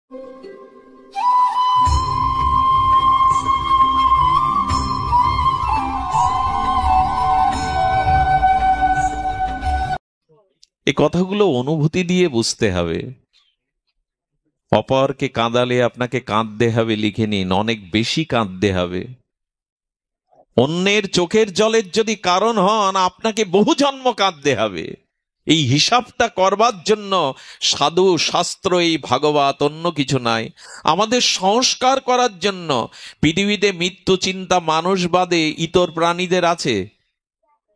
এই কথাগুলো অনুভূতি দিয়ে বুঝতে হবে। অপরকে কাঁদালে আপনাকে কাঁদতে হবে, লিখে নিন, অনেক বেশি কাঁদতে হবে। অন্যের চোখের জলের যদি কারণ হন, আপনাকে বহু জন্ম কাঁদতে হবে। এই হিসাবটা করবার জন্য সাধু শাস্ত্র, এই ভাগবত, অন্য কিছু নাই। আমাদের সংস্কার করার জন্য পৃথিবীতে মৃত্যু চিন্তা মানুষ বাদে ইতর প্রাণীদের আছে।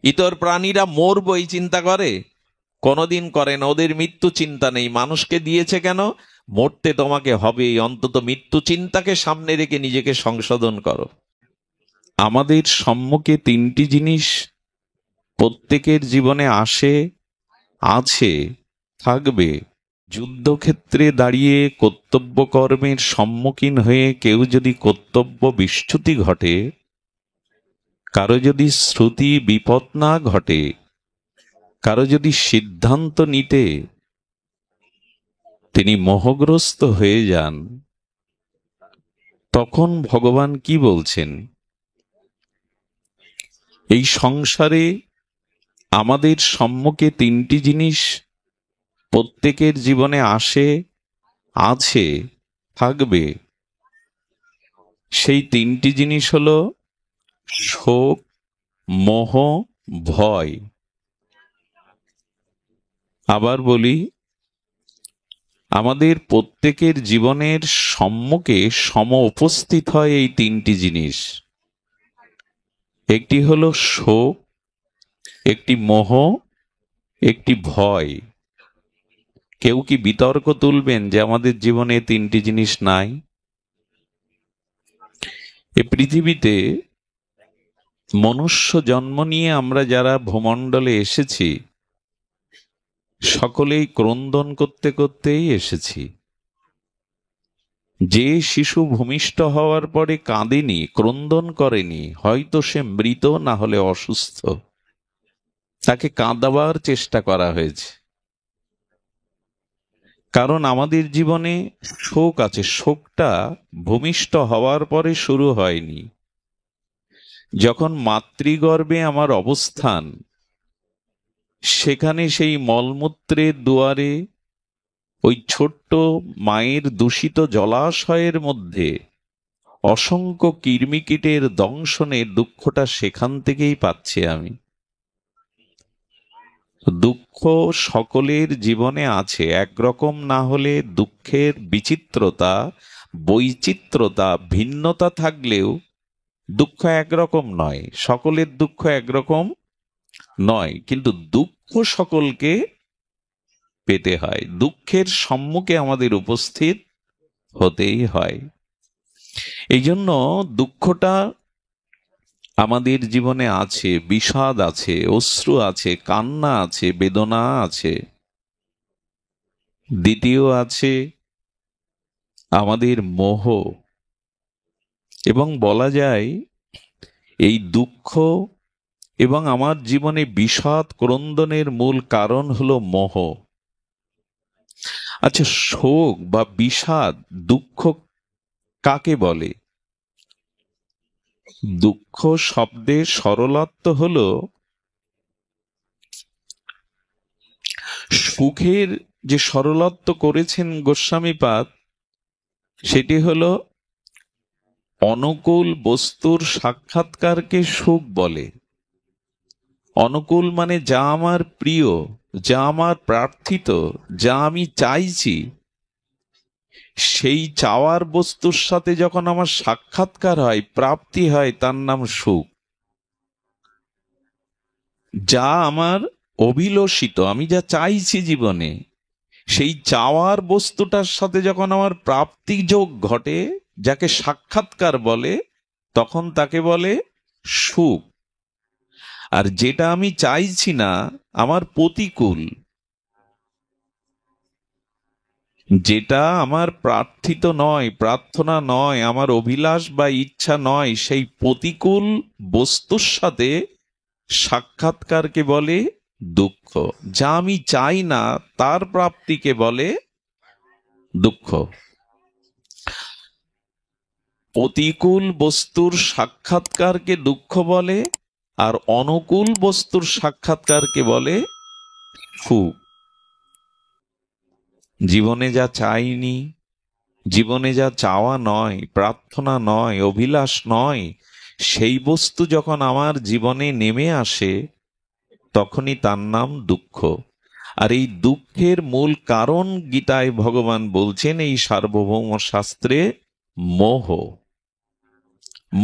ইতর প্রাণীরা মরবো এই চিন্তা করে? কোনোদিন করে না। ওদের মৃত্যু চিন্তা নেই। মানুষকে দিয়েছে কেন? মরতে তোমাকে হবে। অন্তত মৃত্যু চিন্তাকে সামনে রেখে নিজেকে সংশোধন করো। আমাদের সম্মুখে তিনটি জিনিস প্রত্যেকের জীবনে আসে, আছে, থাকবে। যুদ্ধক্ষেত্রে দাঁড়িয়ে কর্তব্য কর্মের সম্মুখীন হয়ে কেউ যদি কর্তব্য বিচ্যুতি ঘটে, কারো যদি শ্রুতি বিপদ না ঘটে, কারো যদি সিদ্ধান্ত নিতে তিনি মোহগ্রস্ত হয়ে যান, তখন ভগবান কি বলছেন? এই সংসারে আমাদের সম্মুখে তিনটি জিনিস প্রত্যেকের জীবনে আসে, আছে, থাকবে। সেই তিনটি জিনিস হলো শোক, মোহ, ভয়। আবার বলি, আমাদের প্রত্যেকের জীবনের সম্মুখে সম উপস্থিত হয় এই তিনটি জিনিস। একটি হলো শোক, একটি মোহ, একটি ভয়। কেউ কি বিতর্ক তুলবেন যে আমাদের জীবনে তিনটি জিনিস নাই? এ পৃথিবীতে মনুষ্য জন্ম নিয়ে আমরা যারা ভূমণ্ডলে এসেছি, সকলেই ক্রন্দন করতে করতেই এসেছি। যে শিশু ভূমিষ্ঠ হওয়ার পরে কাঁদেনি, ক্রন্দন করেনি, হয়তো সে মৃত, না হলে অসুস্থ। তাকে কাঁদাবার চেষ্টা করা হয়েছে। কারণ আমাদের জীবনে শোক আছে। শোকটা ভূমিষ্ঠ হওয়ার পরে শুরু হয়নি। যখন মাতৃগর্ভে আমার অবস্থান, সেখানে সেই মলমূত্রের দুয়ারে ওই ছোট্ট মায়ের দূষিত জলাশয়ের মধ্যে অসংখ্য কৃমিকীটের দংশনের দুঃখটা সেখান থেকেই পাচ্ছি আমি। দুঃখ সকলের জীবনে আছে। একরকম না হলে দুঃখের বিচিত্রতা, বৈচিত্র্যতা, ভিন্নতা থাকলেও দুঃখ একরকম নয়। সকলের দুঃখ একরকম নয়, কিন্তু দুঃখ সকলকে পেতে হয়। দুঃখের সম্মুখে আমাদের উপস্থিত হতেই হয়। এই জন্য দুঃখটা আমাদের জীবনে আছে। বিষাদ আছে, অশ্রু আছে, কান্না আছে, বেদনা আছে। দ্বিতীয় আছে আমাদের মোহ। এবং বলা যায় এই দুঃখ এবং আমার জীবনে বিষাদ ক্রন্দনের মূল কারণ হলো মোহ। আচ্ছা, শোক বা বিষাদ, দুঃখ কাকে বলে? দুঃখ শব্দের সরলার্থ হলো সুখের যে সরলার্থ করেছেন গোস্বামীপাদ, সেটি হলো অনুকূল বস্তুর সাক্ষাৎকারকে সুখ বলে। অনুকূল মানে যা আমার প্রিয়, যা আমার প্রার্থিত, যা আমি চাইছি, সেই চাওয়ার বস্তুর সাথে যখন আমার সাক্ষাৎকার হয়, প্রাপ্তি হয়, তার নাম সুখ। যা আমার অভিলষিত, আমি যা চাইছি জীবনে, সেই চাওয়ার বস্তুটার সাথে যখন আমার প্রাপ্তি যোগ ঘটে, যাকে সাক্ষাৎকার বলে, তখন তাকে বলে সুখ। আর যেটা আমি চাইছি না, আমার প্রতিকূল, যেটা আমার প্রার্থিত নয়, প্রার্থনা নয়, আমার অভিলাষ বা ইচ্ছা নয়, সেই প্রতিকূল বস্তুর সাথে সাক্ষাৎকারকে বলে দুঃখ। যা আমি চাই না, তার প্রাপ্তিকে বলে দুঃখ। প্রতিকূল বস্তুর সাক্ষাৎকারকে দুঃখ বলে, আর অনুকূল বস্তুর সাক্ষাৎকারকে বলে সুখ। জীবনে যা চাইনি, জীবনে যা চাওয়া নয়, প্রার্থনা নয়, অভিলাষ নয়, সেই বস্তু যখন আমার জীবনে নেমে আসে তখনই তার নাম দুঃখ। আর এই দুঃখের মূল কারণ গীতায় ভগবান বলছেন, এই সার্বভৌম শাস্ত্রে, মোহ।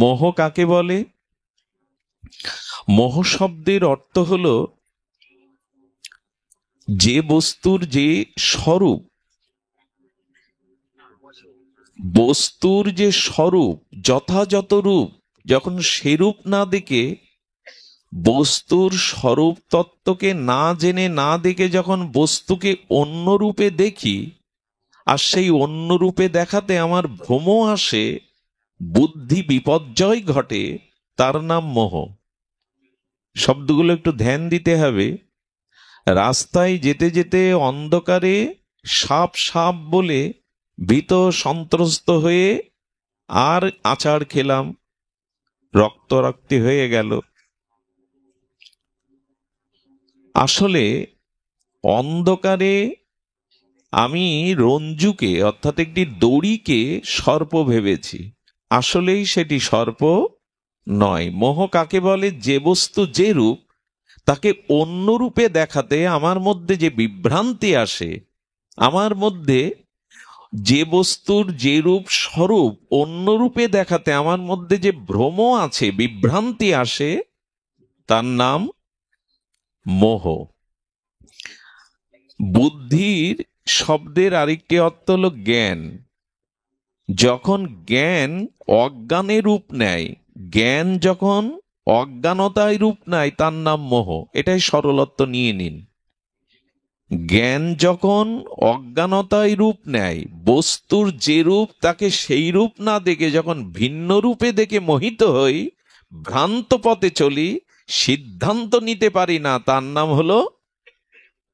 মোহ কাকে বলে? মোহ শব্দের অর্থ হলো যে বস্তুর যে স্বরূপ, বস্তুর যে স্বরূপ, যথাযথ রূপ, যখন সেরূপ না দেখে, বস্তুর স্বরূপ তত্ত্বকে না জেনে না দেখে যখন বস্তুকে অন্য রূপে দেখি, আর সেই অন্য রূপে দেখাতে আমার ভ্রম আসে, বুদ্ধি বিপর্যয় ঘটে, তার নাম মোহ। শব্দগুলো একটু ধ্যান দিতে হবে। রাস্তায় যেতে যেতে অন্ধকারে সাপ সাপ বলে ভীত সন্ত্রস্ত হয়ে আর আচার খেলাম, রক্তারক্তি হয়ে গেল। আসলে অন্ধকারে আমি রঞ্জুকে, অর্থাৎ একটি দড়িকে সর্প ভেবেছি, আসলেই সেটি সর্প নয়। মোহ কাকে বলে? যে বস্তু যে রূপ, তাকে অন্য রূপে দেখাতে আমার মধ্যে যে বিভ্রান্তি আসে, আমার মধ্যে যে বস্তুর যে রূপ স্বরূপ অন্য রূপে দেখাতে আমার মধ্যে যে ভ্রম আছে, বিভ্রান্তি আসে, তার নাম মোহ। বুদ্ধির শব্দের আরেকটি অর্থ হল জ্ঞান। যখন জ্ঞান অজ্ঞানে রূপ নেয়, জ্ঞান যখন অজ্ঞানতায় রূপ নেয়, তার নাম মোহ। এটাই সরলত্ব নিয়ে নিন। জ্ঞান যখন অজ্ঞানতায় রূপ নেয়, বস্তুর যে রূপ তাকে সেই রূপ না দেখে যখন ভিন্ন রূপে দেখে মোহিত হই, ভ্রান্ত পথে চলি, সিদ্ধান্ত নিতে পারি না, তার নাম হলো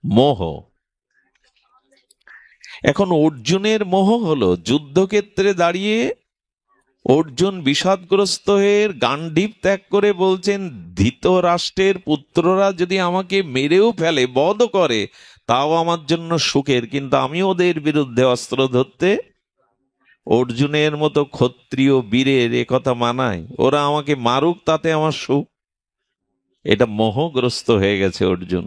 মোহ। এখন অর্জুনের মোহ হলো, যুদ্ধক্ষেত্রে দাঁড়িয়ে অর্জুন বিষাদগ্রস্ত হয়ে গান্ডীব ত্যাগ করে বলছেন, ধৃতরাষ্ট্রের পুত্ররা যদি আমাকে মেরেও ফেলে, বধ করে, তাও আমার জন্য সুখের, কিন্তু আমি ওদের বিরুদ্ধে অস্ত্র ধরতে অর্জুনের মতো ক্ষত্রিয় বীরের একথা মানায়, ওরা আমাকে মারুক, তাতে আমার সুখ। এটা মোহগ্রস্ত হয়ে গেছে অর্জুন,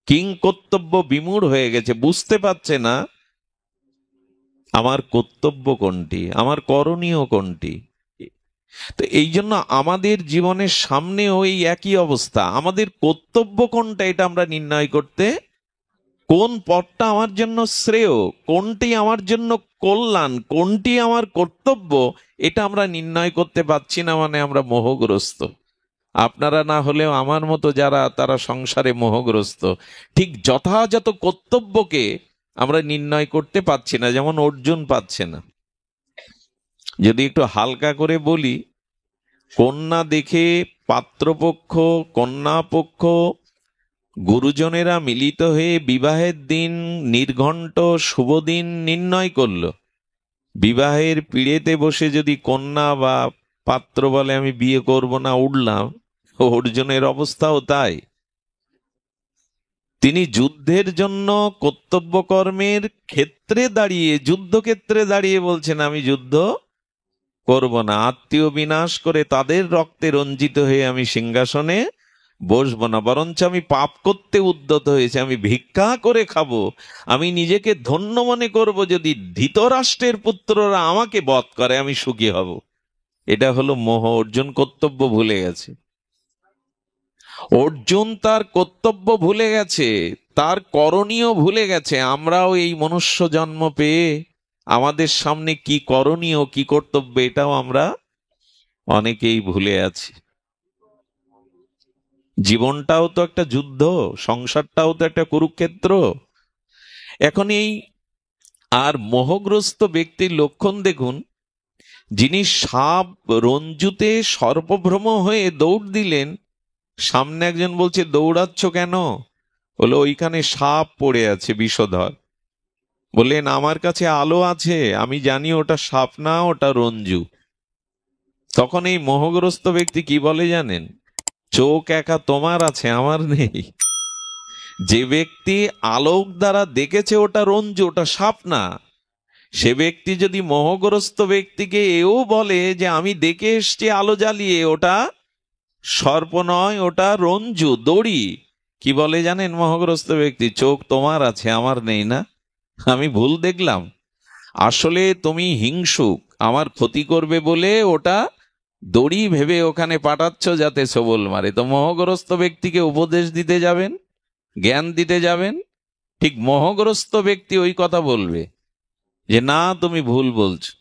কিং কর্তব্য বিমূঢ় হয়ে গেছে, বুঝতে পারছে না আমার কর্তব্য কোনটি, আমার করণীয় কোনটি। তো এই জন্য আমাদের জীবনের সামনেও এই একই অবস্থা। আমাদের কর্তব্য কোনটা এটা আমরা নির্ণয় করতে, কোন পথটা আমার জন্য শ্রেয়, কোনটি আমার জন্য কল্যাণ, কোনটি আমার কর্তব্য, এটা আমরা নির্ণয় করতে পারছি না, মানে আমরা মোহগ্রস্ত। আপনারা না হলেও আমার মতো যারা, তারা সংসারে মোহগ্রস্ত। ঠিক যথাযথ কর্তব্যকে আমরা নির্ণয় করতে পারছি না, যেমন অর্জুন পাচ্ছে না। যদি একটু হালকা করে বলি, কন্যা দেখে পাত্রপক্ষ, কন্যাপক্ষ, গুরুজনেরা মিলিত হয়ে বিবাহের দিন, নির্ঘণ্ট শুভ দিন নির্ণয় করল। বিবাহের পিড়েতে বসে যদি কন্যা বা পাত্র বলে আমি বিয়ে করব না, উঠলাম, অর্জুনের অবস্থাও তাই। তিনি যুদ্ধের জন্য কর্তব্য কর্মের ক্ষেত্রে দাঁড়িয়ে, যুদ্ধক্ষেত্রে দাঁড়িয়ে বলছেন আমি যুদ্ধ করব না, আত্মীয় বিনাশ করে তাদের রক্তে রঞ্জিত হয়ে আমি সিংহাসনে বসবো না, বরঞ্চ আমি পাপ করতে উদ্যত হয়েছে, আমি ভিক্ষা করে খাবো, আমি নিজেকে ধন্য মনে করব যদি ধৃতরাষ্ট্রের পুত্ররা আমাকে বধ করে, আমি সুখী হব। এটা হলো মোহ। অর্জুন কর্তব্য ভুলে গেছে। অর্জুন তার কর্তব্য ভুলে গেছে, তার করণীয় ভুলে গেছে। আমরাও এই মনুষ্য জন্ম পেয়ে আমাদের সামনে কি করণীয়, কি কর্তব্য, এটাও আমরা অনেকেই ভুলে আছি। জীবনটাও তো একটা যুদ্ধ, সংসারটাও তো একটা কুরুক্ষেত্র। এখন এই আর মোহগ্রস্ত ব্যক্তির লক্ষণ দেখুন, যিনি সাপ রঞ্জুতে সর্পভ্রম হয়ে দৌড় দিলেন, সামনে একজন বলছে দৌড়াচ্ছ কেন? বলে ওইখানে সাপ পড়ে আছে বিষধর। বললেন আমার কাছে আলো আছে, আমি জানি ওটা সাপ না, ওটা রঞ্জু। তখন এই মোহগ্রস্ত ব্যক্তি কি বলে জানেন? চোখ একা তোমার আছে, আমার নেই। যে ব্যক্তি আলোক দ্বারা দেখেছে ওটা রঞ্জু, ওটা সাপ না, সে ব্যক্তি যদি মোহগ্রস্ত ব্যক্তিকে এও বলে যে আমি দেখে এসছি আলো জ্বালিয়ে, ওটা সর্প নয়, ওটা রঞ্জু, দড়ি, কি বলে জানেন মোহগ্রস্ত ব্যক্তি? চোখ তোমার আছে, আমার নেই না, আমি ভুল দেখলাম। আসলে তুমি হিংসুক, আমার ক্ষতি করবে বলে ওটা দড়ি ভেবে ওখানে পাঠাচ্ছ যাতে সবল মারে। তো মোহগ্রস্ত ব্যক্তিকে উপদেশ দিতে যাবেন, জ্ঞান দিতে যাবেন, ঠিক মোহগ্রস্ত ব্যক্তি ওই কথা বলবে যে না তুমি ভুল বলছো।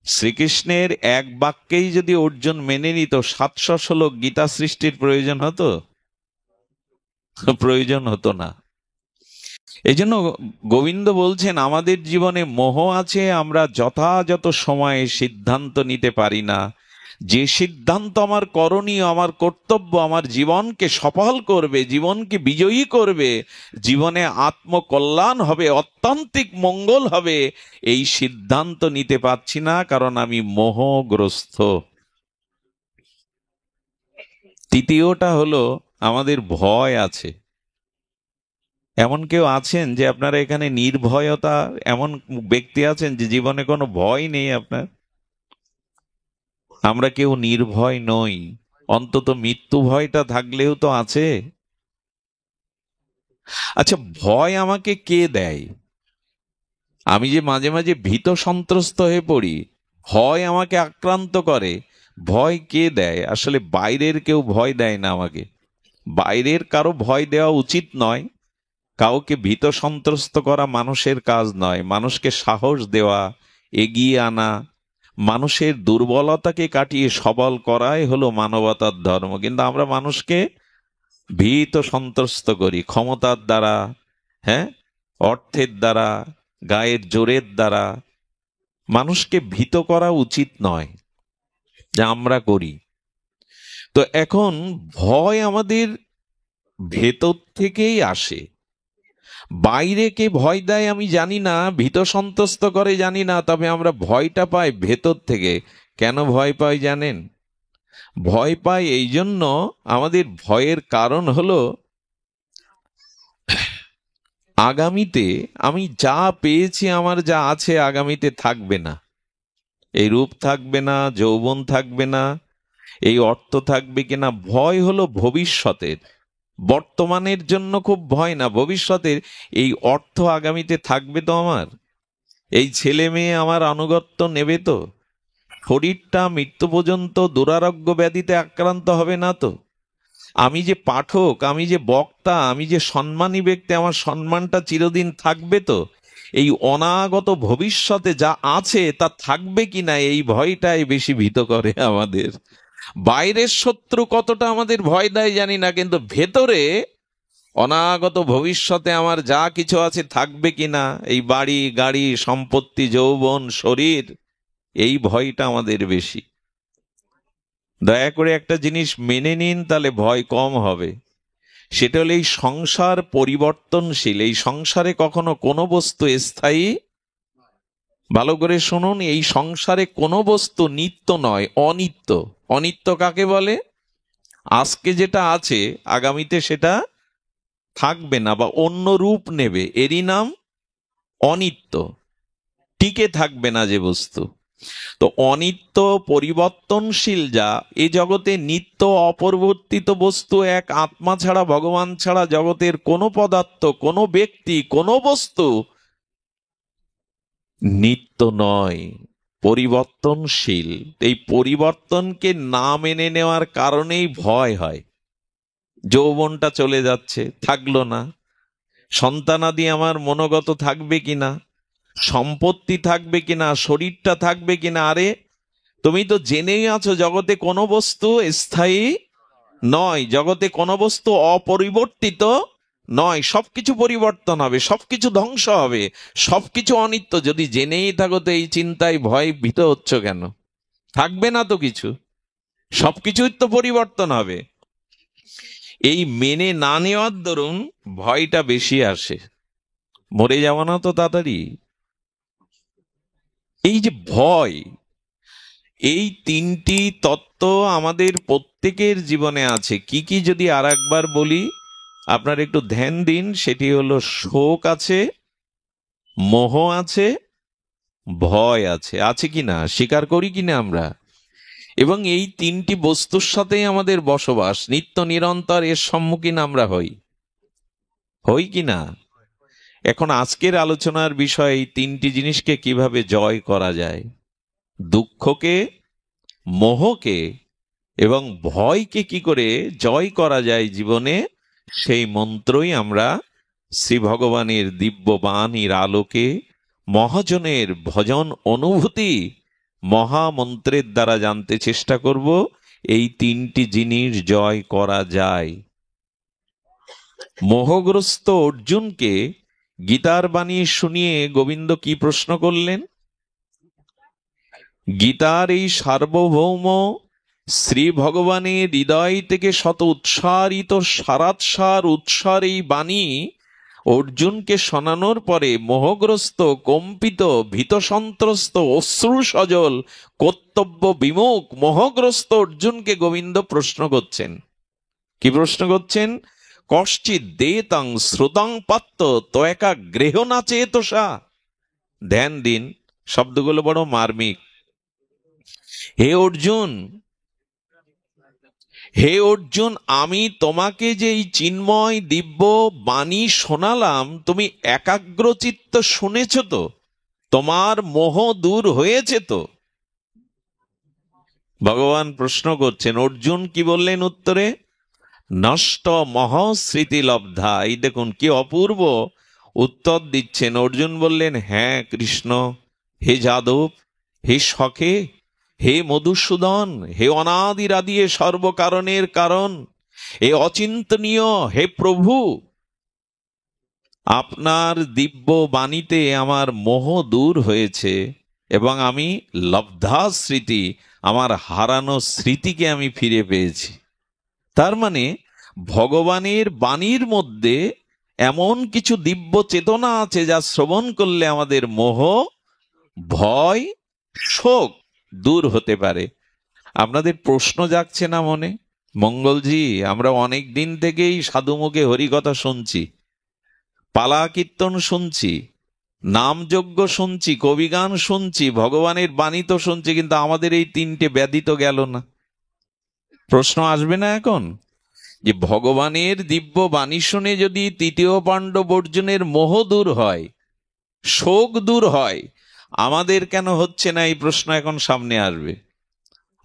শ্রীকৃষ্ণের এক বাক্যেই যদি অর্জুন মেনে নিত, 700 শ্লোক গীতা সৃষ্টির প্রয়োজন হতো? প্রয়োজন হতো না। এই জন্য গোবিন্দ বলছেন আমাদের জীবনে মোহ আছে, আমরা যথাযথ সময়ে সিদ্ধান্ত নিতে পারি না। যে সিদ্ধান্ত আমার করণীয়, আমার কর্তব্য, আমার জীবনকে সফল করবে, জীবনকে বিজয়ী করবে, জীবনে আত্মকল্যাণ হবে, অত্যন্তিক মঙ্গল হবে, এই সিদ্ধান্ত নিতে পারছি না, কারণ আমি মোহগ্রস্ত। তৃতীয়টা হলো আমাদের ভয় আছে। এমন কেউ আছেন যে আপনারা এখানে নির্ভয়তা, এমন ব্যক্তি আছেন যে জীবনে কোনো ভয় নেই আপনার? আমরা কেউ নির্ভয় নই, অন্তত মৃত্যু ভয়টা থাকলেও তো আছে। আচ্ছা, ভয় আমাকে কে দেয়? আমি যে মাঝে মাঝে ভীত সন্ত্রস্ত হয়ে পড়ি, ভয় আমাকে আক্রান্ত করে, ভয় কে দেয়? আসলে বাইরের কেউ ভয় দেয় না আমাকে। বাইরের কারো ভয় দেওয়া উচিত নয়, কাউকে ভীত সন্ত্রস্ত করা মানুষের কাজ নয়। মানুষকে সাহস দেওয়া, এগিয়ে আনা, মানুষের দুর্বলতাকে কাটিয়ে সবল করাই হলো মানবতার ধর্ম। কিন্তু আমরা মানুষকে ভীত সন্ত্রস্ত করি ক্ষমতার দ্বারা, হ্যাঁ, অর্থের দ্বারা, গায়ের জোরের দ্বারা। মানুষকে ভীত করা উচিত নয়, যা আমরা করি। তো এখন ভয় আমাদের ভেতর থেকেই আসে। বাইরে কে ভয় দেয় আমি জানি না, ভীত সন্ত্রস্ত করে জানি না, তবে আমরা ভয়টা পাই ভেতর থেকে। কেন ভয় পাই জানেন? ভয় পাই এই জন্য, আমাদের ভয়ের কারণ হলো আগামীতে আমি যা পেয়েছি, আমার যা আছে, আগামীতে থাকবে না। এই রূপ থাকবে না, যৌবন থাকবে না, এই অর্থ থাকবে কিনা। ভয় হলো ভবিষ্যতের। বর্তমানের জন্য খুব ভয় না, ভবিষ্যতের। এই অর্থ আগামীতে থাকবে তো আমার? এই ছেলে মেয়ে আমার আনুগত্য নেবে তো? শরীরটা মৃত্যু পর্যন্ত দুরারোগ্য ব্যাধিতে আক্রান্ত হবে না তো? আমি যে পাঠক, আমি যে বক্তা, আমি যে সম্মানী ব্যক্তি, আমার সম্মানটা চিরদিন থাকবে তো? এই অনাগত ভবিষ্যতে যা আছে তা থাকবে কিনা, এই ভয়টাই বেশি ভীত করে আমাদের। বাইরের শত্রু কতটা আমাদের ভয় দেয় জানি না, কিন্তু ভেতরে অনাগত ভবিষ্যতে আমার যা কিছু আছে থাকবে কিনা, এই বাড়ি গাড়ি সম্পত্তি যৌবন শরীর, এই ভয়টা আমাদের বেশি। দয়া করে একটা জিনিস মেনে নিন, তাহলে ভয় কম হবে। সেটা হলো এই সংসার পরিবর্তনশীল। এই সংসারে কখনো কোনো বস্তু স্থায়ী, ভালো করে শুনুন, এই সংসারে কোনো বস্তু নিত্য নয়, অনিত্য। অনিত্য কাকে বলে? আজকে যেটা আছে আগামীতে সেটা থাকবে না বা অন্য রূপ নেবে, এরই নাম অনিত্য। টিকে থাকবে না যে বস্তু। তো অনিত্য পরিবর্তনশীল যা, এই জগতে নিত্য অপরিবর্তিত বস্তু এক আত্মা ছাড়া, ভগবান ছাড়া জগতের কোনো পদার্থ, কোনো ব্যক্তি, কোনো বস্তু নিত্য নয়, পরিবর্তনশীল। এই পরিবর্তনকে না মেনে নেওয়ার কারণেই ভয় হয়। যৌবনটা চলে যাচ্ছে, থাকলো না। সন্তানাদি আমার মনোগত থাকবে কিনা, সম্পত্তি থাকবে কিনা, শরীরটা থাকবে কিনা। আরে তুমি তো জেনেই আছো জগতে কোনো বস্তু স্থায়ী নয়, জগতে কোনো বস্তু অপরিবর্তিত নয়। সবকিছু পরিবর্তন হবে, সবকিছু ধ্বংস হবে, সবকিছু অনিত্য। যদি জেনেই থাকো তো এই চিন্তায় ভয় ভীত হচ্ছ কেন? থাকবে না তো কিছু, সবকিছুই তো পরিবর্তন হবে। এই মেনে না নেওয়ার দরুন ভয়টা বেশি আসে। মরে যাবো না তো তাড়াতাড়ি, এই যে ভয়, এই তিনটি তত্ত্ব আমাদের প্রত্যেকের জীবনে আছে। কি কি যদি আর একবার বলি, আপনার একটু ধ্যান দিন। সেটি হলো শোক আছে, মোহ আছে, ভয় আছে। আছে কিনা, স্বীকার করি কিনা আমরা? এবং এই তিনটি বস্তুর সাথেই আমাদের বসবাস, নিত্য নিরন্তর এর সম্মুখীন আমরা হই কিনা। এখন আজকের আলোচনার বিষয় এই তিনটি জিনিসকে কিভাবে জয় করা যায়। দুঃখকে, মোহকে এবং ভয়কে কি করে জয় করা যায় জীবনে, সেই মন্ত্রই আমরা শ্রী ভগবানের দিব্য বাণীর আলোকে, মহাজনের ভজন অনুভূতি মহামন্ত্রের দ্বারা জানতে চেষ্টা করব। এই তিনটি জিনিস জয় করা যায়। মোহগ্রস্ত অর্জুনকে গীতার বাণী শুনিয়ে গোবিন্দ কি প্রশ্ন করলেন? গীতার এই সার্বভৌম শ্রী ভগবানের হৃদয় থেকে শত উৎসারিত সারাৎসার উৎসার এই বাণী অর্জুনকে শোনানোর পরে মোহগ্রস্ত, কম্পিত, ভীতসন্ত্রস্ত, অশ্রু সজল, কর্তব্য বিমুখ মোহগ্রস্ত অর্জুনকে গোবিন্দ প্রশ্ন করছেন। কি প্রশ্ন করছেন? কশ্চিৎ দেতং শ্রুতং পাত্ত তয়েকা গৃহ না চেতসা। ধ্যান দিন, শব্দগুলো বড় মার্মিক। হে অর্জুন, হে অর্জুন, আমি তোমাকে যে এই চিন্ময় দিব্য বাণী শোনালাম, তুমি একাগ্রচিত্ত শুনেছ তো? তোমার মোহ দূর হয়েছে তো? ভগবান প্রশ্ন করছেন। অর্জুন কি বললেন উত্তরে? নষ্ট মহস্মৃতি লব্ধা। এই দেখুন কি অপূর্ব উত্তর দিচ্ছেন। অর্জুন বললেন, হ্যাঁ কৃষ্ণ, হে যাদব, হে সখে, হে মধুসূদন, হে অনাদিরাদি সর্বকারণের কারণ, হে অচিন্তনীয়, হে প্রভু, আপনার দিব্য বাণীতে আমার মোহ দূর হয়েছে এবং আমি লব্ধা স্মৃতি, আমার হারানো স্মৃতিকে আমি ফিরে পেয়েছি। তার মানে ভগবানের বাণীর মধ্যে এমন কিছু দিব্য চেতনা আছে যা শ্রবণ করলে আমাদের মোহ, ভয়, শোক দূর হতে পারে। আপনাদের প্রশ্ন জাগছে না মনে? মঙ্গলজি, আমরা অনেক দিন থেকেই সাধুমুখে হরিকথা শুনছি, পালা কীর্তন শুনছি, নামযজ্ঞ শুনছি, কবিগান শুনছি, ভগবানের বাণী তো শুনছি, কিন্তু আমাদের এই তিনটে ব্যাধি তো গেল না। প্রশ্ন আসবে না এখন যে ভগবানের দিব্য বাণী শুনে যদি তৃতীয় পাণ্ডব অর্জুনের মোহ দূর হয়, শোক দূর হয়, আমাদের কেন হচ্ছে না? এই প্রশ্ন এখন সামনে আসবে।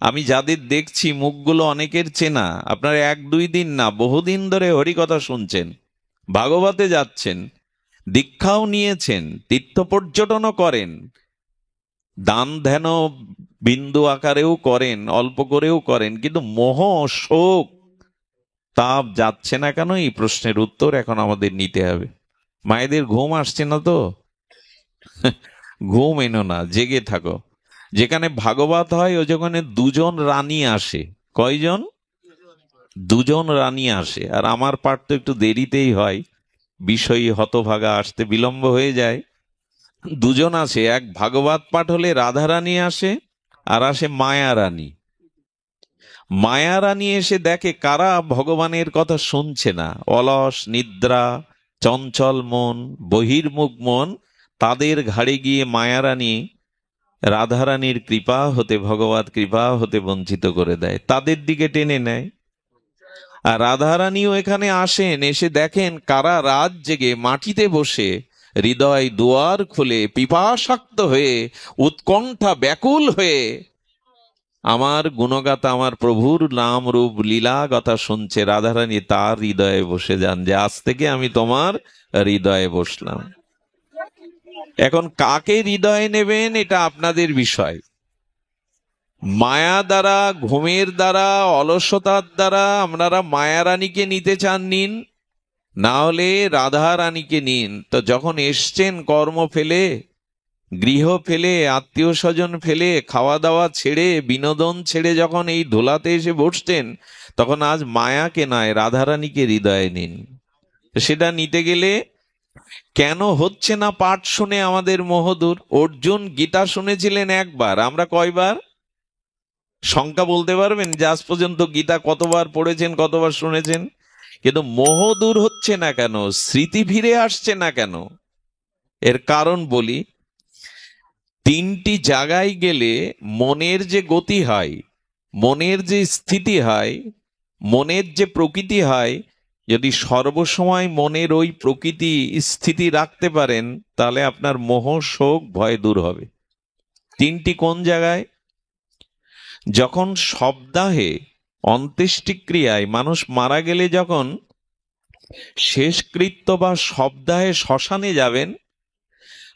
আমি যাদের দেখছি মুখগুলো অনেকের চেনা, আপনারা এক দুই দিন না, বহুদিন ধরে হরিকথা শুনছেন, ভাগবতে যাচ্ছেন, দীক্ষাও নিয়েছেন, তীর্থ পর্যটনও করেন, দান ধ্যান বিন্দু আকারেও করেন, অল্প করেও করেন, কিন্তু মোহ, শোক, তাপ যাচ্ছে না কেন? এই প্রশ্নের উত্তর এখন আমাদের নিতে হবে। মায়েদের ঘুম আসছে না তো? ঘুম এনো না, জেগে থাকো। যেখানে ভাগবত হয় ও যেখানে দুজন রানী আসে। কয়জন? দুজন রানী আসে। আর আমার পাঠ তো একটু দেরিতেই হয়, বিষয়ী হতভাগা আসতে বিলম্ব হয়ে যায়। দুজন আসে, এক ভাগবত পাঠ হলে রাধা রানী আসে, আর আসে মায়া রানী। মায়া রানী এসে দেখে কারা ভগবানের কথা শুনছে না, অলস নিদ্রা, চঞ্চল মন, বহির্মুখ মন, তাদের ঘাড়ে গিয়ে মায়া রানী রাধারানীর কৃপা হতে, ভগবত কৃপা হতে বঞ্চিত করে দেয়, তাদের দিকে টেনে নেয়। আর রাধারানীও এখানে আসেন, এসে দেখেন কারা রাত জেগে মাটিতে বসে হৃদয় দুয়ার খুলে পিপাসাক্ত হয়ে, উৎকণ্ঠা ব্যাকুল হয়ে আমার গুণগাতা আমার প্রভুর নাম রূপ লীলা কথা শুনছে। রাধারানী তার হৃদয়ে বসে যান, যে আজ থেকে আমি তোমার হৃদয়ে বসলাম। এখন কাকে হৃদয়ে নেবেন এটা আপনাদের বিষয়। মায়া দ্বারা, ঘুমের দ্বারা, অলসতার দ্বারা আপনারা মায়া রানীকে নিতে চান নিন, না হলে রাধা রানীকে নিন। তো যখন এসছেন কর্ম ফেলে, গৃহ ফেলে, আত্মীয় স্বজন ফেলে, খাওয়া দাওয়া ছেড়ে, বিনোদন ছেড়ে যখন এই ধুলাতে এসে বসতেন, তখন আজ মায়াকে নয় রাধারানীকে হৃদয়ে নিন। সেটা নিতে গেলে কেন হচ্ছে না পাঠ শুনে আমাদের মোহদূর? অর্জুন গীতা শুনেছিলেন একবার, আমরা কয়বার? সংখ্যা বলতে পারবেন যে আজ পর্যন্ত গীতা কতবার পড়েছেন, কতবার শুনেছেন? কিন্তু মোহ দূর হচ্ছে না কেন, স্মৃতি ফিরে আসছে না কেন? এর কারণ বলি। তিনটি জায়গায় গেলে মনের যে গতি হয়, মনের যে স্থিতি হয়, মনের যে প্রকৃতি হয়, যদি সর্বসময় মনের ওই প্রকৃতি স্থিতি রাখতে পারেন, তাহলে আপনার মোহ শোক ভয় দূর হবে। তিনটি কোন জায়গায়? যখন শবদাহে অন্ত্যেষ্টিক্রিয়ায় মানুষ মারা গেলে যখন শেষকৃত্য বা শবদাহে শ্মশানে যাবেন,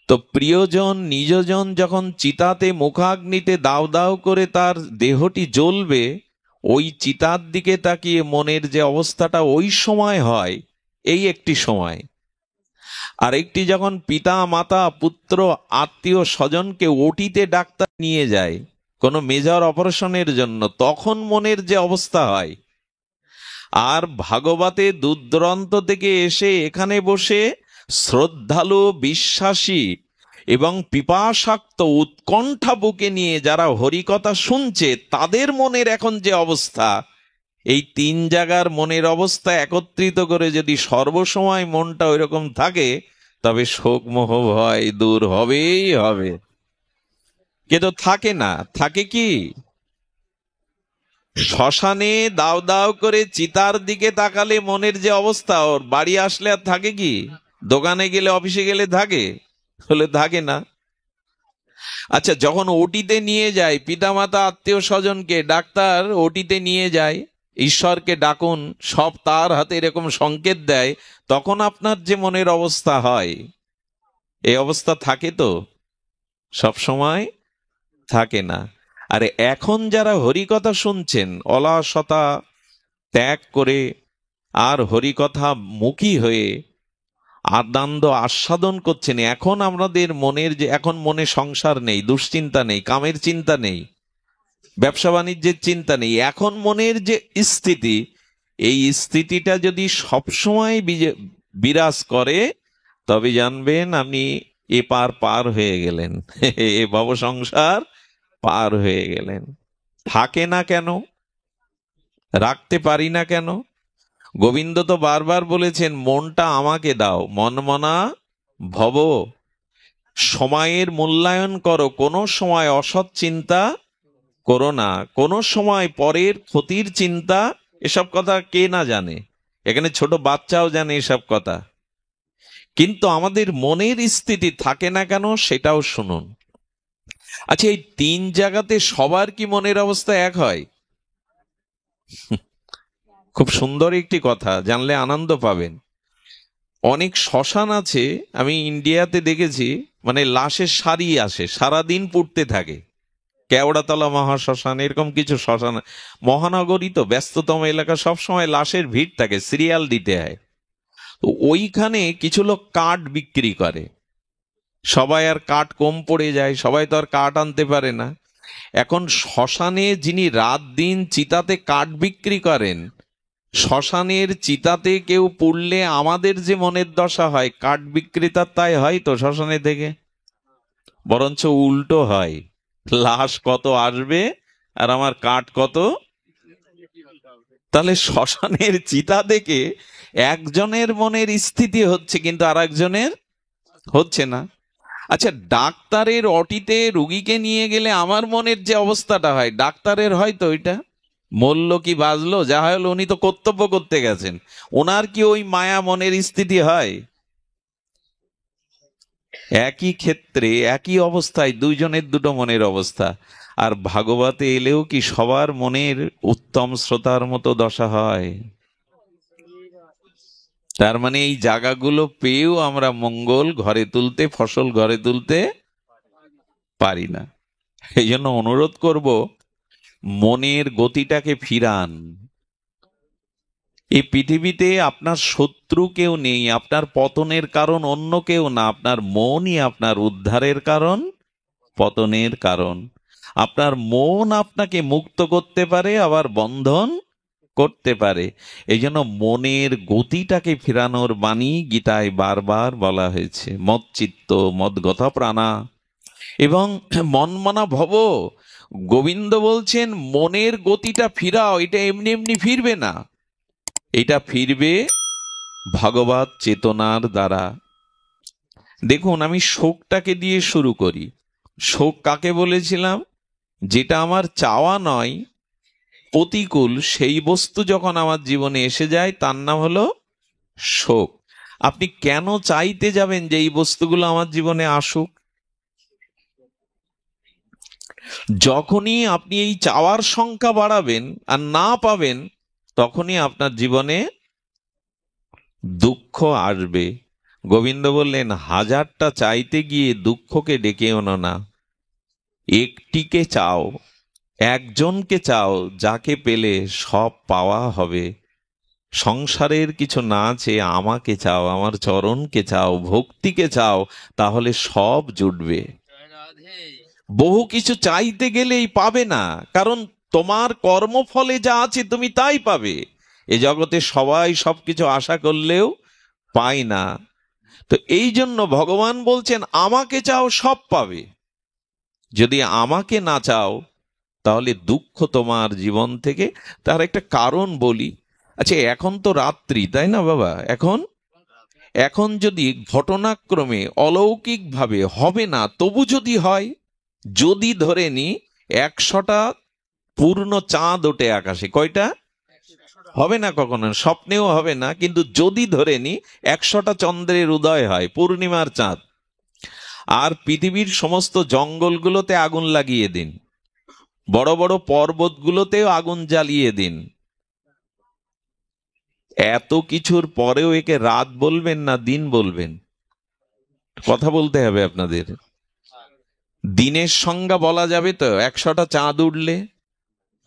তো প্রিয়জন নিজজন যখন চিতাতে মুখাগ্নিতে দাউ দাউ করে তার দেহটি জ্বলবে, ওই চিতার দিকে তাকিয়ে মনের যে অবস্থাটা ওই সময় হয়, এই একটি সময়। আর একটি যখন পিতা মাতা পুত্র আত্মীয় স্বজনকে ওটিতে ডাক্তার নিয়ে যায় কোনো মেজর অপারেশনের জন্য, তখন মনের যে অবস্থা হয়। আর ভাগবতে দূরদূরান্ত থেকে এসে এখানে বসে শ্রদ্ধালু, বিশ্বাসী এবং পিপাসাক্ত উৎকণ্ঠা বুকে নিয়ে যারা হরিকথা শুনছে, তাদের মনের এখন যে অবস্থা, এই তিন জায়গার মনের অবস্থা একত্রিত করে যদি সর্বসময় মনটা ওইরকম থাকে, তবে শোক মোহ ভয় দূর হবেই হবে। কিন্তু থাকে না। থাকে কি? শ্মশানে দাও দাও করে চিতার দিকে তাকালে মনের যে অবস্থা, ওর বাড়ি আসলে আর থাকে কি? দোকানে গেলে, অফিসে গেলে থাকে? হলে থাকে না। আচ্ছা, যখন ওটিতে নিয়ে যায় পিতামাতা আত্মীয় স্বজনকে, ডাক্তার ওটিতে নিয়ে যায়, ঈশ্বরকে ডাকুন, সব তার হাতে এরকম সংকেত দেয়, তখন আপনার যে মনের অবস্থা হয়, এই অবস্থা থাকে তো? সব সময় থাকে না। আরে এখন যারা হরিকথা শুনছেন, অলসতা ত্যাগ করে আর হরিকথা মুখী হয়ে আনন্দ আস্বাদন করছেন, এখন আমাদের মনের যে, এখন মনে সংসার নেই, দুশ্চিন্তা নেই, কামের চিন্তা নেই, ব্যবসা বাণিজ্যের চিন্তা নেই, এখন মনের যে স্থিতি, এই স্থিতিটা যদি সবসময় বিরাজ করে, তবে জানবেন আপনি এপার পার হয়ে গেলেন, এ ভব সংসার পার হয়ে গেলেন। থাকে না কেন? রাখতে পারি না কেন? গোবিন্দ তো বারবার বলেছেন, মনটা আমাকে দাও, মনমনা ভব। সময়ের মূল্যায়ন করো, কোনো সময় অসৎ চিন্তা করো না, কোনো সময় পরের ক্ষতির চিন্তা। এসব কথা কে না জানে? এখানে ছোট বাচ্চাও জানে এসব কথা। কিন্তু আমাদের মনের স্থিতি থাকে না কেন, সেটাও শুনুন। আচ্ছা, এই তিন জায়গাতে সবার কি মনের অবস্থা এক হয়? খুব সুন্দর একটি কথা, জানলে আনন্দ পাবেন। অনেক শ্মশান আছে, আমি ইন্ডিয়াতে দেখেছি, মানে লাশের সারি আসে, সারাদিন পুড়তে থাকে। কেওড়াতলা মহাশ্মশান, এরকম কিছু শ্মশান, মহানগরী তো ব্যস্ততম এলাকা, সবসময় লাশের ভিড় থাকে, সিরিয়াল দিতে হয়। তো ওইখানে কিছু লোক কাঠ বিক্রি করে। সবাই আর কাঠ কম পড়ে যায়, সবাই তো আর কাঠ আনতে পারে না। এখন শ্মশানে যিনি রাত দিন চিতাতে কাঠ বিক্রি করেন, শ্মশানের চিতাতে কেউ পুড়লে আমাদের যে মনের দশা হয়, কাঠ বিক্রেতার তাই হয় তো শ্মশানে থেকে? বরঞ্চ উল্টো হয়, লাশ কত আসবে আর আমার কাঠ কত। তাহলে শ্মশানের চিতা দেখে একজনের মনের স্থিতি হচ্ছে, কিন্তু আর একজনের হচ্ছে না। আচ্ছা, ডাক্তারের অটিতে রুগীকে নিয়ে গেলে আমার মনের যে অবস্থাটা হয়, ডাক্তারের হয়তো ওইটা মরল কি বাঁচলো, যা হলো, উনি তো কর্তব্য করতে গেছেন, ওনার কি ওই মায়া মনের স্থিতি হয়? একই ক্ষেত্রে একই অবস্থায় দুইজনের দুটো মনের অবস্থা। আর ভাগবতে এলেও কি সবার মনের উত্তম শ্রোতার মতো দশা হয়? তার মানে এই জায়গাগুলো পেয়েও আমরা মঙ্গল ঘরে তুলতে, ফসল ঘরে তুলতে পারি না। এই জন্য অনুরোধ করব, মনের গতিটাকে ফিরান। এই পৃথিবীতে আপনার শত্রু কেউ নেই, আপনার পতনের কারণ অন্য কেউ না, আপনার মনই আপনার উদ্ধারের কারণ, পতনের কারণ। আপনার মন আপনাকে মুক্ত করতে পারে, আবার বন্ধন করতে পারে। এই জন্য মনের গতিটাকে ফেরানোর বাণী গীতায় বারবার বলা হয়েছে। মৎচিত্ত মদ্গত প্রাণা এবং মনমনা ভব, গোবিন্দ বলছেন মনের গতিটা ফিরাও, এটা এমনি এমনি ফিরবে না, এটা ফিরবে ভগবত চেতনার দ্বারা। দেখুন, আমি শোকটাকে দিয়ে শুরু করি। শোক কাকে বলেছিলাম? যেটা আমার চাওয়া নয়, প্রতিকূল সেই বস্তু যখন আমার জীবনে এসে যায় তার নাম হলো শোক। আপনি কেন চাইতে যাবেন যে এই বস্তুগুলো আমার জীবনে আসুক? যখনই আপনি এই চাওয়ার সংখ্যা বাড়াবেন আর না পাবেন, তখনই আপনার জীবনে দুঃখ আসবে। গোবিন্দ বললেন, হাজারটা চাইতে গিয়ে দুঃখকে ডেকে আনো না, একটিকে চাও, একজনকে চাও, যাকে পেলে সব পাওয়া হবে। সংসারের কিছু না চেয়ে আমাকে চাও, আমার চরণকে চাও, ভক্তিকে চাও, তাহলে সব জুটবে। বহু কিছু চাইতে গেলেই পাবে না, কারণ তোমার কর্মফলে যা আছে তুমি তাই পাবে। এ জগতে সবাই সবকিছু আশা করলেও পায় না। তো এই জন্য ভগবান বলছেন আমাকে চাও, সব পাবে। যদি আমাকে না চাও তাহলে দুঃখ তোমার জীবন থেকে। তার একটা কারণ বলি। আচ্ছা, এখন তো রাত্রি, তাই না বাবা? এখন যদি ঘটনাক্রমে অলৌকিকভাবে হবে না, তবু যদি হয়, যদি ধরে নি 100টা পূর্ণ চাঁদ ওঠে আকাশে, কয়টা হবে না? কখনো স্বপ্নেও হবে না, কিন্তু যদি ধরে নি 100টা চন্দ্রের উদয় হয়, পূর্ণিমার চাঁদ, আর পৃথিবীর সমস্ত জঙ্গলগুলোতে আগুন লাগিয়ে দিন, বড় বড় পর্বতগুলোতেও আগুন জ্বালিয়ে দিন, এত কিছুর পরেও একে রাত বলবেন না দিন বলবেন? কথা বলতে হবে আপনাদের। দিনের সংজ্ঞা বলা যাবে তো? 100টা চাঁদ উঠলে,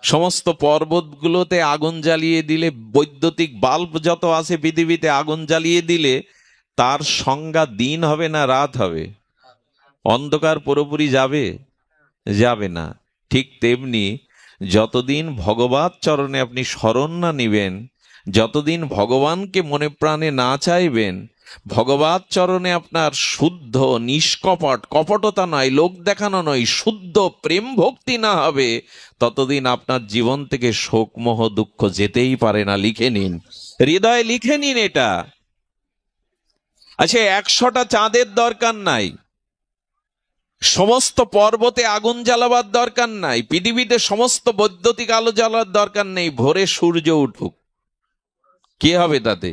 সমস্ত পর্বতগুলোতে আগুন জ্বালিয়ে দিলে, বৈদ্যুতিক বাল্ব যত আছে পৃথিবীতে আগুন জ্বালিয়ে দিলে, তার সংজ্ঞা দিন হবে না রাত হবে? অন্ধকার পুরোপুরি যাবে? যাবে না। ঠিক তেমনি যতদিন ভগবত চরণে আপনি শরণ না নিবেন, যতদিন ভগবানকে মনে প্রাণে না চাইবেন, ভগবত চরণে আপনার শুদ্ধ নিষ্কপট, কপটতা নয়, লোক দেখানো নয়, শুদ্ধ প্রেম ভক্তি না হবে, ততদিন আপনার জীবন থেকে শোক মোহ দুঃখ যেতেই পারে না। লিখে নিন, হৃদয়ে লিখে নিন এটা। আচ্ছা, 100টা চাঁদের দরকার নাই, সমস্ত পর্বতে আগুন জ্বালাবার দরকার নাই, পৃথিবীতে সমস্ত বৈদ্যুতিক আলো জ্বালার দরকার নেই, ভোরে সূর্য উঠুক, কি হবে তাতে?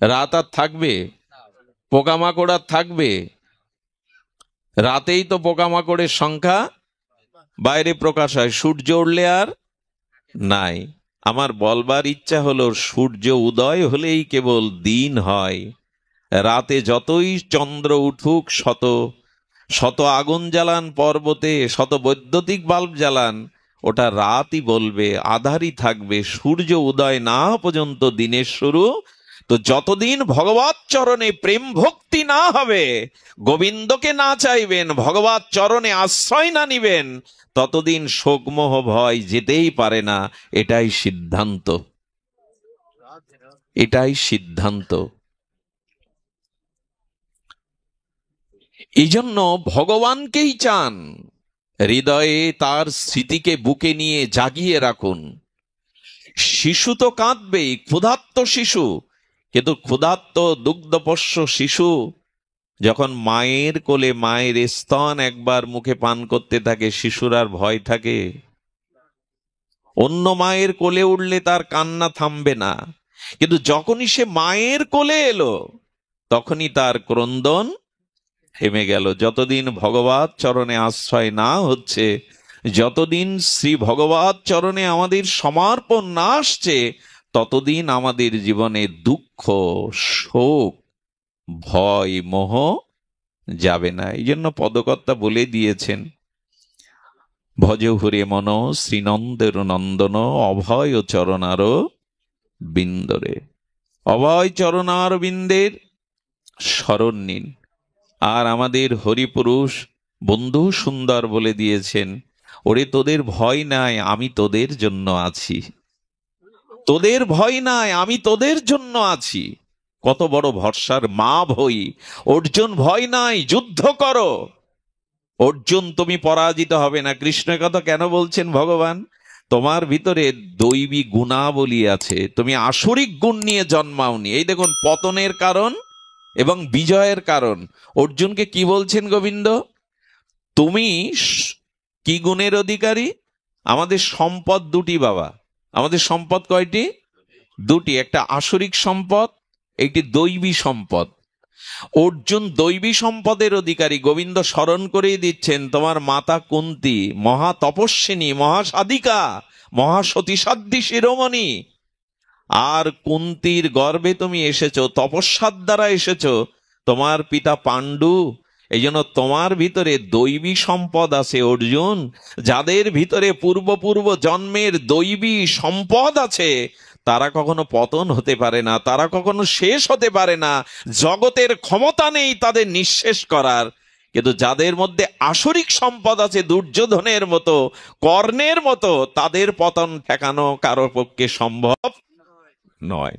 রাত আর থাকবে? পোকামাকড় আর থাকবে? রাতেই তো পোকামাকড়ের সংখ্যা বাইরে প্রকাশ হয়, সূর্য উঠলে আর নাই। আমার বলবার ইচ্ছা হলো, সূর্য উদয় হলেই কেবল দিন হয়। রাতে যতই চন্দ্র উঠুক, শত শত আগুন জ্বালান পর্বতে, শত বৈদ্যুতিক বাল্ব জ্বালান, ওটা রাতই বলবে, আধারই থাকবে। সূর্য উদয় না পর্যন্ত দিনের শুরু। তো যতদিন ভগবত চরণে প্রেম ভক্তি না হবে, গোবিন্দকে না চাইবেন, ভগবত চরণে আশ্রয় না নিবেন, ততদিন শোকমোহ ভয় যেতেই পারে না। এটাই সিদ্ধান্ত, এটাই সিদ্ধান্ত। এই জন্য ভগবানকেই চান, হৃদয়ে তার স্মৃতিকে বুকে নিয়ে জাগিয়ে রাখুন। শিশু তো কাঁদবেই, ক্ষুধার্ত শিশু, কিন্তু ক্ষুধার্ত দুগ্ধপোষ্য শিশু যখন মায়ের কোলে মায়ের স্তন একবার মুখে পান করতে থাকে, শিশুর আর ভয় থাকে? অন্য মায়ের কোলে উঠলে তার কান্না থামবে না, কিন্তু যখনই সে মায়ের কোলে এলো, তখনই তার ক্রন্দন থেমে গেল। যতদিন ভগবত চরণে আশ্রয় না হচ্ছে, যতদিন শ্রী ভগবত চরণে আমাদের সমর্পণ না আসছে, ততদিন আমাদের জীবনে দুঃখ, শোক, ভয়, মোহ যাবে না। এই জন্য পদকর্তা বলে দিয়েছেন, ভজ হরে মন শ্রীনন্দের নন্দন, অভয় চরণার বিন্দরে। অভয় চরণার বিন্দের শরণ নিন। আর আমাদের হরিপুরুষ বন্ধু সুন্দর বলে দিয়েছেন, ওরে তোদের ভয় নাই, আমি তোদের জন্য আছি। তোদের ভয় নাই, আমি তোদের জন্য আছি। কত বড় ভরসার মা ভই, অর্জুন ভয় নাই, যুদ্ধ করো। অর্জুন তুমি পরাজিত হবে না। কৃষ্ণ কথা কেন বলছেন ভগবান? তোমার ভিতরে দৈবী গুণাবলী আছে, তুমি আসরিক গুণ নিয়ে জন্মাওনি। এই দেখুন, পতনের কারণ এবং বিজয়ের কারণ। অর্জুনকে কি বলছেন গোবিন্দ? তুমি কি গুণের অধিকারী? আমাদের সম্পদ দুটি বাবা। আমাদের সম্পদ কয়টি? দুটি। একটা আসরিক সম্পদ, একটি দৈবী সম্পদ। অর্জুন দৈবী সম্পদের অধিকারী। গোবিন্দ স্মরণ করিয়ে দিচ্ছেন, তোমার মাতা কুন্তী মহা তপস্বিনী, মহাসাধিকা, মহাসতীসাধ্যী শিরোমণি। আর কুন্তির গর্ভে তুমি এসেছো, তপস্যার দ্বারা এসেছো। তোমার পিতা পাণ্ডু, এই জন্য তোমার ভিতরে দৈবী সম্পদ আছে অর্জুন। যাদের ভিতরে পূর্ব জন্মের দৈবী সম্পদ আছে, তারা কখনো পতন হতে পারে না, তারা কখনো শেষ হতে পারে না। জগতের ক্ষমতা নেই তাদের নিঃশেষ করার। কিন্তু যাদের মধ্যে আসরিক সম্পদ আছে, দুর্যোধনের মতো, কর্ণের মতো, তাদের পতন ঠেকানো কারো পক্ষে সম্ভব নয়।